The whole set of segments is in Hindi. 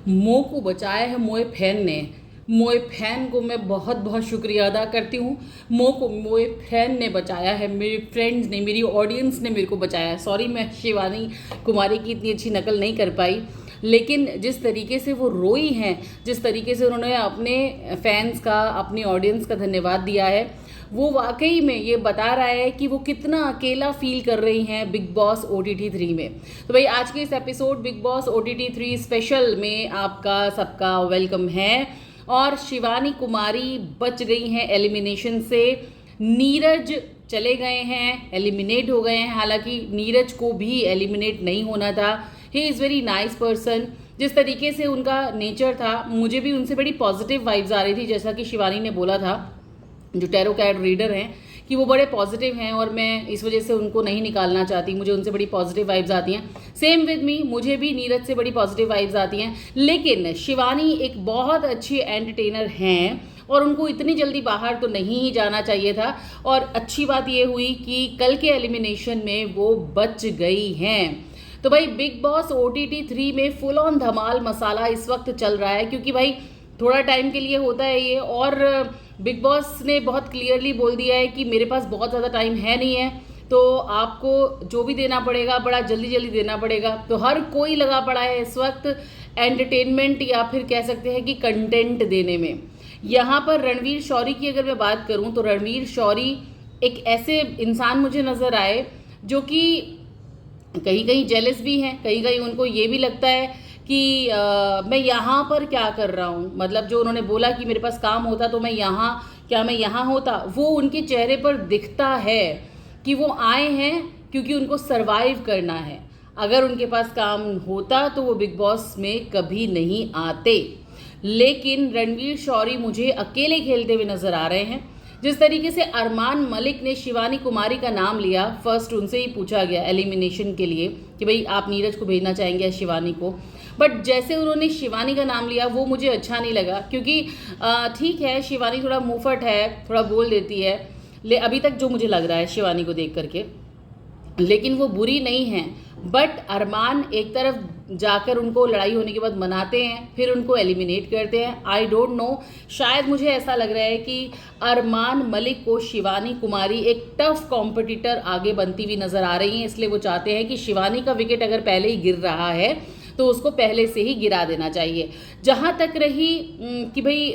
मो को बचाया है मोए फैन ने। मोए फैन को मैं बहुत बहुत शुक्रिया अदा करती हूँ। मो को मोए फैन ने बचाया है, मेरे फ्रेंड्स ने, मेरी ऑडियंस ने मेरे को बचाया है। सॉरी मैं शिवानी कुमारी की इतनी अच्छी नकल नहीं कर पाई, लेकिन जिस तरीके से वो रोई हैं, जिस तरीके से उन्होंने अपने फैंस का, अपनी ऑडियंस का धन्यवाद दिया है, वो वाकई में ये बता रहा है कि वो कितना अकेला फील कर रही हैं बिग बॉस OTT 3 में। तो भाई आज के इस episode big boss OTT 3 special में आपका सबका वेलकम है। और शिवानी कुमारी बच गई हैं एलिमिनेशन से। नीरज चले गए हैं, एलिमिनेट हो गए हैं। हालांकि नीरज को भी एलिमिनेट नहीं होना था। He is very nice person. जिस तरीके से उनका नेचर था, मुझे भी उनसे बड़ी पॉजिटिव वाइब्स आ रही थी। जैसा कि शिवानी ने बोला था, जो टैरो कार्ड रीडर हैं, कि वो बड़े पॉजिटिव हैं और मैं इस वजह से उनको नहीं निकालना चाहती। मुझे उनसे बड़ी पॉजिटिव वाइब्स आती हैं। सेम विद मी, मुझे भी नीरज से बड़ी पॉजिटिव वाइब्स आती हैं। लेकिन शिवानी एक बहुत अच्छी एंटरटेनर हैं और उनको इतनी जल्दी बाहर तो नहीं ही जाना चाहिए था। और अच्छी बात ये हुई कि कल के एलिमिनेशन में वो बच गई हैं। तो भाई बिग बॉस OTT 3 में फुल ऑन धमाल मसाला इस वक्त चल रहा है, क्योंकि भाई थोड़ा टाइम के लिए होता है ये। और बिग बॉस ने बहुत क्लियरली बोल दिया है कि मेरे पास बहुत ज़्यादा टाइम है नहीं है, तो आपको जो भी देना पड़ेगा बड़ा जल्दी जल्दी देना पड़ेगा। तो हर कोई लगा पड़ा है इस वक्त एंटरटेनमेंट या फिर कह सकते हैं कि कंटेंट देने में। यहाँ पर रणवीर शौरी की अगर मैं बात करूँ तो रणवीर शौरी एक ऐसे इंसान मुझे नज़र आए जो कि कहीं कहीं जेलस भी हैं, कहीं कहीं उनको ये भी लगता है कि मैं यहाँ पर क्या कर रहा हूँ। मतलब जो उन्होंने बोला कि मेरे पास काम होता तो मैं यहाँ, क्या मैं यहाँ होता, वो उनके चेहरे पर दिखता है कि वो आए हैं क्योंकि उनको सरवाइव करना है। अगर उनके पास काम होता तो वो बिग बॉस में कभी नहीं आते। लेकिन रणवीर शौरी मुझे अकेले खेलते हुए नज़र आ रहे हैं। जिस तरीके से अरमान मलिक ने शिवानी कुमारी का नाम लिया, फर्स्ट उनसे ही पूछा गया एलिमिनेशन के लिए कि भाई आप नीरज को भेजना चाहेंगे या शिवानी को, बट जैसे उन्होंने शिवानी का नाम लिया वो मुझे अच्छा नहीं लगा। क्योंकि ठीक है, शिवानी थोड़ा मुंहफट है, थोड़ा बोल देती है, ले अभी तक जो मुझे लग रहा है शिवानी को देख करके, लेकिन वो बुरी नहीं है। बट अरमान एक तरफ जाकर उनको लड़ाई होने के बाद मनाते हैं, फिर उनको एलिमिनेट करते हैं। आई डोंट नो, शायद मुझे ऐसा लग रहा है कि अरमान मलिक को शिवानी कुमारी एक टफ कॉम्पिटिटर आगे बनती हुई नज़र आ रही हैं, इसलिए वो चाहते हैं कि शिवानी का विकेट अगर पहले ही गिर रहा है तो उसको पहले से ही गिरा देना चाहिए। जहाँ तक रही कि भाई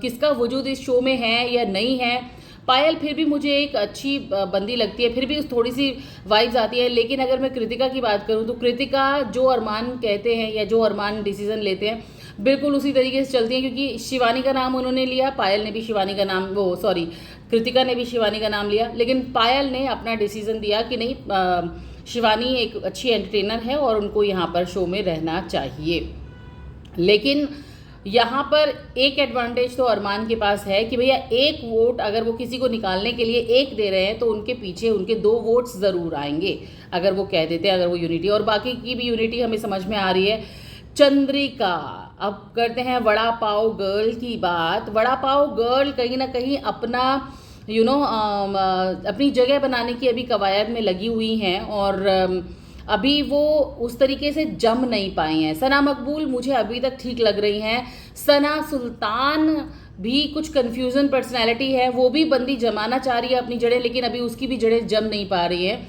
किसका वजूद इस शो में है या नहीं है, पायल फिर भी मुझे एक अच्छी बंदी लगती है, फिर भी थोड़ी सी वाइब्स आती है। लेकिन अगर मैं कृतिका की बात करूं तो कृतिका जो अरमान कहते हैं या जो अरमान डिसीजन लेते हैं बिल्कुल उसी तरीके से चलती हैं। क्योंकि शिवानी का नाम उन्होंने लिया, पायल ने भी शिवानी का नाम, वो सॉरी कृतिका ने भी शिवानी का नाम लिया, लेकिन पायल ने अपना डिसीजन दिया कि नहीं, शिवानी एक अच्छी एंटरटेनर है और उनको यहाँ पर शो में रहना चाहिए। लेकिन यहाँ पर एक एडवांटेज तो अरमान के पास है कि भैया एक वोट अगर वो किसी को निकालने के लिए एक दे रहे हैं तो उनके पीछे उनके 2 वोट्स ज़रूर आएंगे अगर वो कह देते हैं, अगर वो यूनिटी, और बाकी की भी यूनिटी हमें समझ में आ रही है। चंद्रिका, अब करते हैं वड़ा पाव गर्ल की बात। वड़ा पाव गर्ल कहीं ना कहीं अपना अपनी जगह बनाने की अभी कवायद में लगी हुई हैं और अभी वो उस तरीके से जम नहीं पाई हैं। सना मकबूल मुझे अभी तक ठीक लग रही हैं। सना सुल्तान भी कुछ कन्फ्यूज़न पर्सनैलिटी है, वो भी बंदी जमाना चाह रही है अपनी जड़ें, लेकिन अभी उसकी भी जड़ें जम नहीं पा रही है।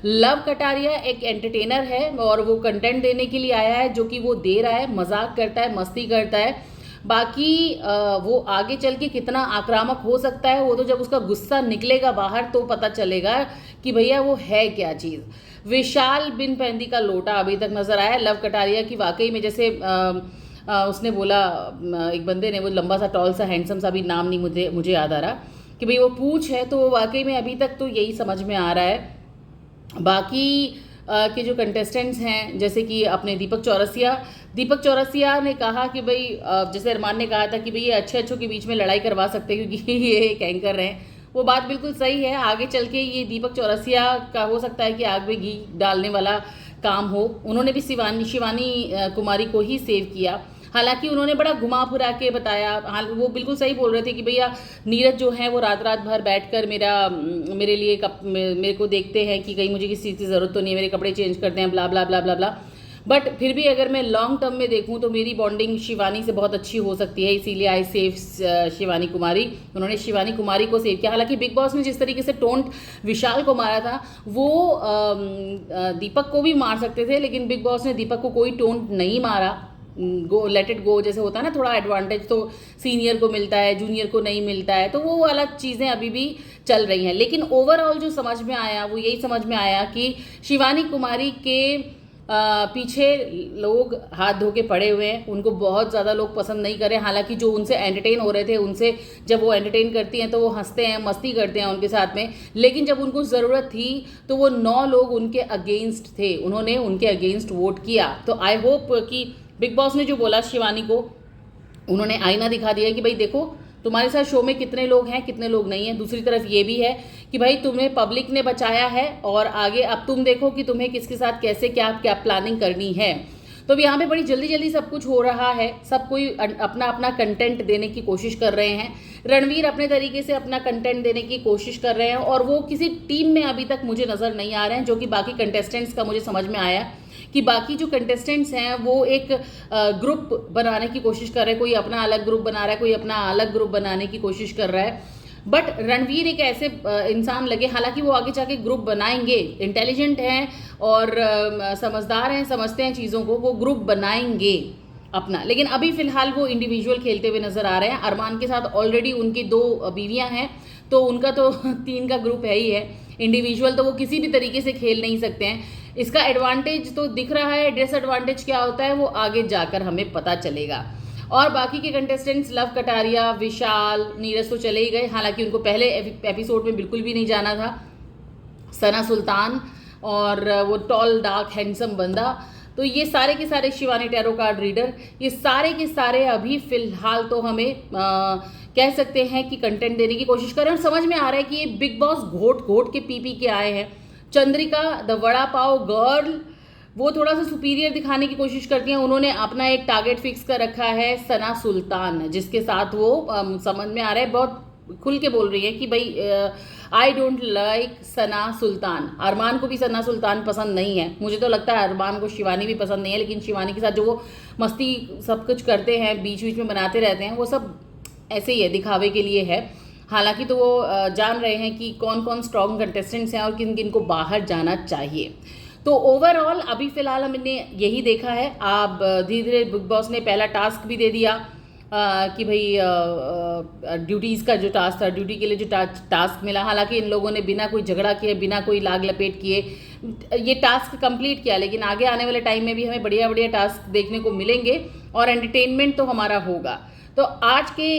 लव कटारिया एक एंटरटेनर है और वो कंटेंट देने के लिए आया है, जो कि वो दे रहा है, मजाक करता है, मस्ती करता है। बाकी वो आगे चल के कितना आक्रामक हो सकता है वो तो जब उसका गुस्सा निकलेगा बाहर तो पता चलेगा कि भैया वो है क्या चीज़। विशाल बिन पैंदी का लोटा अभी तक नज़र आया। लव कटारिया की वाकई में जैसे उसने बोला, एक बंदे ने, वो लंबा सा टॉल सा हैंडसम सा भी नाम नहीं मुझे याद आ रहा, कि भाई वो पूछ है, तो वाकई में अभी तक तो यही समझ में आ रहा है। बाकी के जो कंटेस्टेंट्स हैं जैसे कि अपने दीपक चौरसिया ने कहा कि भाई जैसे अरमान ने कहा था कि भाई ये अच्छों के बीच में लड़ाई करवा सकते हैं क्योंकि ये एक एंकर हैं, वो बात बिल्कुल सही है। आगे चल के ये दीपक चौरसिया का हो सकता है कि आग में घी डालने वाला काम हो। उन्होंने भी शिवानी कुमारी को ही सेव किया, हालांकि उन्होंने बड़ा घुमा फिरा के बताया। वो बिल्कुल सही बोल रहे थे कि भैया नीरज जो है वो रात रात भर बैठकर मेरे लिए मेरे को देखते हैं कि कहीं मुझे किसी चीज़ की ज़रूरत तो नहीं है, मेरे कपड़े चेंज करते हैं, ब्ला ब्ला ब्ला ब्ला ब्ला। बट फिर भी अगर मैं लॉन्ग टर्म में देखूं तो मेरी बॉन्डिंग शिवानी से बहुत अच्छी हो सकती है, इसीलिए आई सेव शिवानी कुमारी। उन्होंने शिवानी कुमारी को सेव किया। हालांकि बिग बॉस ने जिस तरीके से टोंट विशाल को मारा था वो दीपक को भी मार सकते थे, लेकिन बिग बॉस ने दीपक को कोई टोंट नहीं मारा। गो लेट इट गो जैसे होता है ना, थोड़ा एडवांटेज तो सीनियर को मिलता है, जूनियर को नहीं मिलता है, तो वो अलग चीज़ें अभी भी चल रही हैं। लेकिन ओवरऑल जो समझ में आया वो यही समझ में आया कि शिवानी कुमारी के पीछे लोग हाथ धो के पड़े हुए हैं, उनको बहुत ज़्यादा लोग पसंद नहीं कर रहे। हालांकि जो उनसे एंटरटेन हो रहे थे, उनसे जब वो एंटरटेन करती हैं तो वो हंसते हैं, मस्ती करते हैं उनके साथ में, लेकिन जब उनको ज़रूरत थी तो वो 9 लोग उनके अगेंस्ट थे, उन्होंने उनके अगेंस्ट वोट किया। तो आई होप कि बिग बॉस ने जो बोला शिवानी को, उन्होंने आईना दिखा दिया कि भाई देखो तुम्हारे साथ शो में कितने लोग हैं, कितने लोग नहीं हैं। दूसरी तरफ ये भी है कि भाई तुम्हें पब्लिक ने बचाया है और आगे अब तुम देखो कि तुम्हें किसके साथ कैसे क्या क्या प्लानिंग करनी है। तो अब यहाँ पे बड़ी जल्दी जल्दी सब कुछ हो रहा है, सब कोई अपना अपना कंटेंट देने की कोशिश कर रहे हैं। रणवीर अपने तरीके से अपना कंटेंट देने की कोशिश कर रहे हैं और वो किसी टीम में अभी तक मुझे नज़र नहीं आ रहे हैं, जो कि बाकी कंटेस्टेंट्स का मुझे समझ में आया कि बाकी जो कंटेस्टेंट्स हैं वो एक ग्रुप बनाने की कोशिश कर रहे हैं। कोई अपना अलग ग्रुप बना रहा है, कोई अपना अलग ग्रुप बनाने की कोशिश कर रहा है। बट रणवीर एक ऐसे इंसान लगे, हालांकि वो आगे जाके ग्रुप बनाएंगे, इंटेलिजेंट हैं और समझदार हैं, समझते हैं चीज़ों को, वो ग्रुप बनाएंगे अपना। लेकिन अभी फ़िलहाल वो इंडिविजुअल खेलते हुए नज़र आ रहे हैं। अरमान के साथ ऑलरेडी उनकी 2 बीवियां हैं, तो उनका तो 3 का ग्रुप है ही है। इंडिविजुअल तो वो किसी भी तरीके से खेल नहीं सकते हैं। इसका एडवांटेज तो दिख रहा है, डिसएडवांटेज क्या होता है वो आगे जाकर हमें पता चलेगा। और बाकी के कंटेस्टेंट्स लव कटारिया, विशाल, नीरज तो चले ही गए, हालांकि उनको पहले एपिसोड में बिल्कुल भी नहीं जाना था। सना सुल्तान और वो टॉल डार्क हैंडसम बंदा, तो ये सारे के सारे शिवानी टैरो कार्ड रीडर, ये सारे के सारे अभी फिलहाल तो हमें कह सकते हैं कि कंटेंट देने की कोशिश कर रहे हैं। और समझ में आ रहा है कि ये बिग बॉस घोट घोट के पी के आए हैं। चंद्रिका द वड़ा पाव गर्ल, वो थोड़ा सा सुपीरियर दिखाने की कोशिश करती हैं। उन्होंने अपना एक टारगेट फिक्स कर रखा है सना सुल्तान, जिसके साथ वो समझ में आ रहा है, बहुत खुल के बोल रही है कि भाई आई डोंट लाइक सना सुल्तान। अरमान को भी सना सुल्तान पसंद नहीं है। मुझे तो लगता है अरमान को शिवानी भी पसंद नहीं है, लेकिन शिवानी के साथ जो वो मस्ती सब कुछ करते हैं, बीच बीच में बनाते रहते हैं, वो सब ऐसे ही है, दिखावे के लिए है। हालांकि तो वो जान रहे हैं कि कौन कौन स्ट्रॉन्ग कंटेस्टेंट्स हैं और किन किन को बाहर जाना चाहिए। तो ओवरऑल अभी फ़िलहाल हमने यही देखा है। आप धीरे धीरे बिग बॉस ने पहला टास्क भी दे दिया कि भाई ड्यूटीज़ का जो टास्क था, ड्यूटी के लिए जो टास्क मिला, हालांकि इन लोगों ने बिना कोई झगड़ा किए, बिना कोई लाग लपेट किए ये टास्क कंप्लीट किया। लेकिन आगे आने वाले टाइम में भी हमें बढ़िया बढ़िया टास्क देखने को मिलेंगे और एंटरटेनमेंट तो हमारा होगा। तो आज के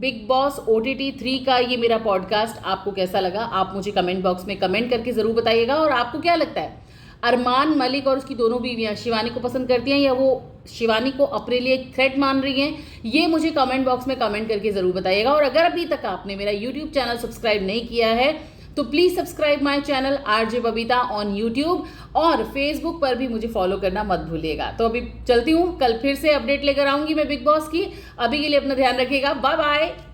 बिग बॉस OTT 3 का ये मेरा पॉडकास्ट आपको कैसा लगा, आप मुझे कमेंट बॉक्स में कमेंट करके ज़रूर बताइएगा। और आपको क्या लगता है, अरमान मलिक और उसकी दोनों बीवियां शिवानी को पसंद करती हैं या वो शिवानी को अपने लिए थ्रेट मान रही हैं? ये मुझे कमेंट बॉक्स में कमेंट करके ज़रूर बताइएगा। और अगर अभी तक आपने मेरा यूट्यूब चैनल सब्सक्राइब नहीं किया है तो please subscribe my channel RJ Babita on YouTube, और फेसबुक पर भी मुझे फॉलो करना मत भूलिएगा। तो अभी चलती हूँ, कल फिर से अपडेट लेकर आऊँगी मैं बिग बॉस की। अभी के लिए अपना ध्यान रखिएगा, बाय बाय।